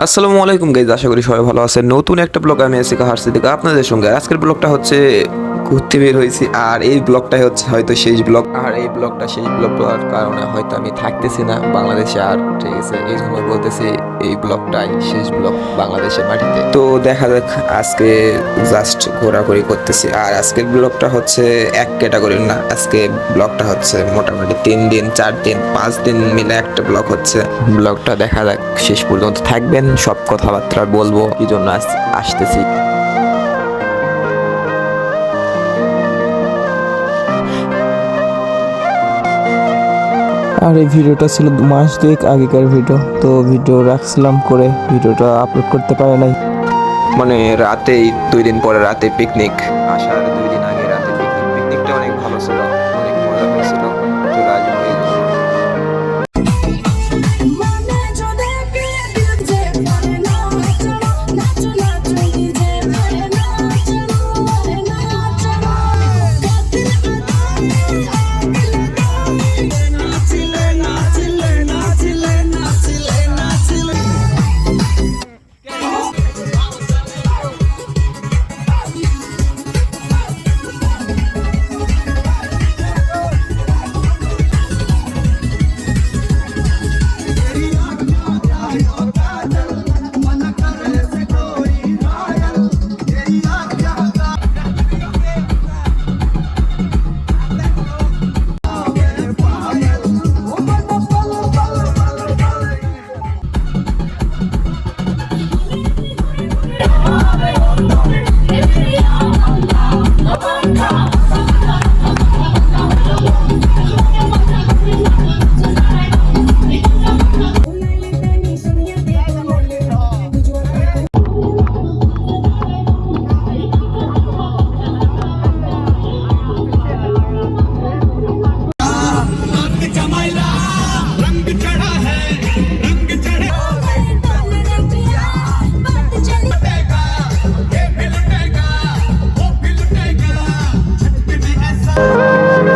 আসসালামু আলাইকুম গাইজ, আশা করি সবাই ভালো আছেন। নতুন একটা ব্লগ আমি আছি কাহার সিদ্দিকা আপনাদের সঙ্গে। আজকের ব্লগটা হচ্ছে ঘুরতে বের হয়েছি, আর এই ব্লগটাই হচ্ছে হয়তো শেষ ব্লগ। আর এই ব্লগটা শেষ ব্লগ হওয়ার কারণে হয়তো আমি থাকতেছি না বাংলাদেশে আর, ঠিক আছে? এই জন্য বলতেছি এই ব্লগটাই শেষ ব্লগ বাংলাদেশের মাটিতে। তো দেখা যাক, আজকে জাস্ট ঘোরাঘুরি করতেছি। আর আজকের ব্লগটা হচ্ছে এক ক্যাটাগরির না, আজকে ব্লগটা হচ্ছে মোটামুটি 3 দিন 4 দিন 5 দিন মিলে একটা ব্লগ হচ্ছে। ব্লগটা দেখা যাক, শেষ পর্যন্ত থাকবেন, সব কথাবার্তা বলবো কি জন্য আসতেছি। আর এই ভিডিওটা ছিল 2 মাস আগেকার ভিডিও, তো ভিডিও রাখছিলাম করে ভিডিওটা আপলোড করতে পারে নাই। মানে রাতেই 2 দিন পরে রাতে পিকনিক, আসার 2 দিন আগে রাতে পিকনিকটা অনেক ভালো ছিল, অনেক মজা হয়েছিল। চলে আসবো এই জন্য।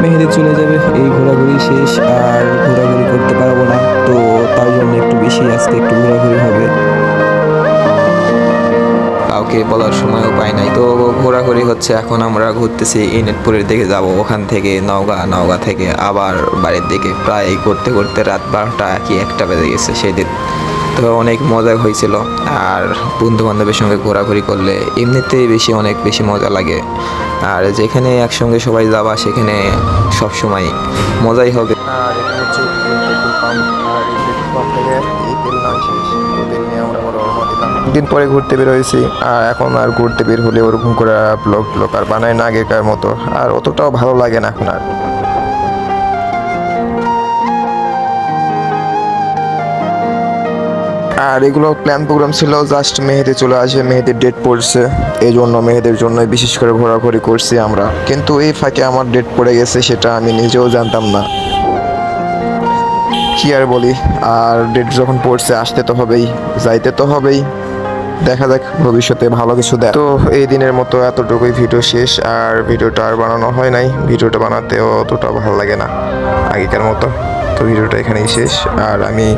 মেহেদি চলে যাবে, এই ঘোরাঘুরি শেষ, আর ঘোরাঘুরি করতে পারবো না, তো তার জন্য একটু বেশি আজকে একটু ঘোরাঘুরি হবে। কাউকে বলার সময়ও পাই নাই, তো ঘোরাঘুরি হচ্ছে। এখন আমরা ঘুরতেছি ইনাতপুরের দিকে যাব, ওখান থেকে নওগাঁ থেকে আবার বাড়ির দিকে। প্রায় করতে করতে রাত 12টা কি 1টা বেজে গেছে সেদিন। তো অনেক মজা হয়েছিল, আর বন্ধু বান্ধবের সঙ্গে ঘোরাঘুরি করলে এমনিতেই অনেক বেশি মজা লাগে। আর যেখানে একসঙ্গে সবাই যাবা সেখানে সবসময় মজাই হবে। আর এটা হচ্ছে পেট্রোল পাম্প, আর এই পেট্রোল পাম্প থেকে এই তেল না শেষ, তো তেল নিয়ে আমরা রওনা দিলাম। দিন পরে ঘুরতে বের হয়েছি, আর এখন আর ঘুরতে বের হলে ওরকম করে ব্লগ আর বানায় না আগেকার মতো, আর অতটাও ভালো লাগে না এখন আর। আর এগুলো প্ল্যান প্রোগ্রাম ছিল, জাস্ট মেহেদি চলে আসে, মেহেদির ডেট পড়ছে, এই জন্য মেহেদির জন্য বিশেষ করে ঘোরাঘুরি করছি আমরা। কিন্তু এই ফাঁকে আমার ডেট পড়ে গেছে, সেটা আমি নিজেও জানতাম না, কি আর বলি। আর ডেট যখন পড়ছে, আসতে তো হবেই, যাইতে তো হবেই। দেখা যাক ভবিষ্যতে ভালো কিছু দেয়। তো এই দিনের মতো এতটুকুই, ভিডিও শেষ। আর ভিডিওটা আর বানানো হয় নাই, ভিডিওটা বানাতেও অতটা ভালো লাগে না আগেকার মতো। তো ভিডিওটা এখানেই শেষ। আর আমি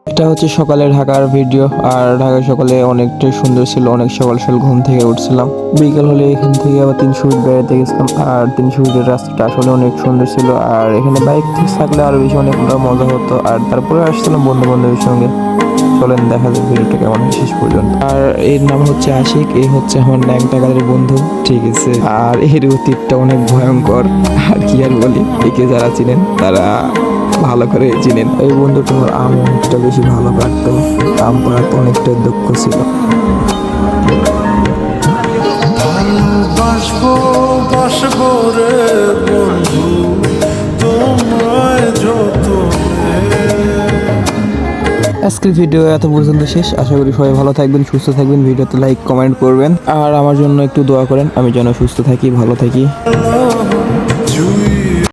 এটা হচ্ছে সকালে ঢাকার ভিডিও, আর ঢাকায় সকালে অনেকটাই সুন্দর ছিল, অনেক সকাল সকাল ঘুম থেকে উঠছিলাম। বিকেল হলে এখান থেকে আবার 300 ফিট বেড়াতে গেছিলাম, আর 300 ফিটের রাস্তাটা আসলে অনেক সুন্দর ছিল। আর এখানে বাইক থাকলে আরো বেশি অনেকটা মজা হতো। আর তারপরে আসছিলাম বন্ধু বান্ধবের সঙ্গে। চলেন দেখা যাক ভিডিওটা কেমন হয় শেষ পর্যন্ত। আর এর নাম হচ্ছে আশিক, এই হচ্ছে আমার ন্যাংটা কালের বন্ধু, ঠিক আছে? আর এর অতীতটা অনেক ভয়ঙ্কর, আর কি আর বলি, একে যারা চিনেন তারা ভালো করে চিনেন। এই বন্ধুটা আমার আম অনেকটা বেশি ভালো কাটতো, আম পাড়াতে অনেকটা দক্ষ ছিল। ভালোবাসবো রে বন্ধু তোমায় যত আজকের ভিডিও এত পর্যন্ত শেষ। আশা করি সবাই ভালো থাকবেন, সুস্থ থাকবেন। ভিডিওতে লাইক কমেন্ট করবেন আর আমার জন্য একটু দোয়া করেন, আমি যেন সুস্থ থাকি, ভালো থাকি।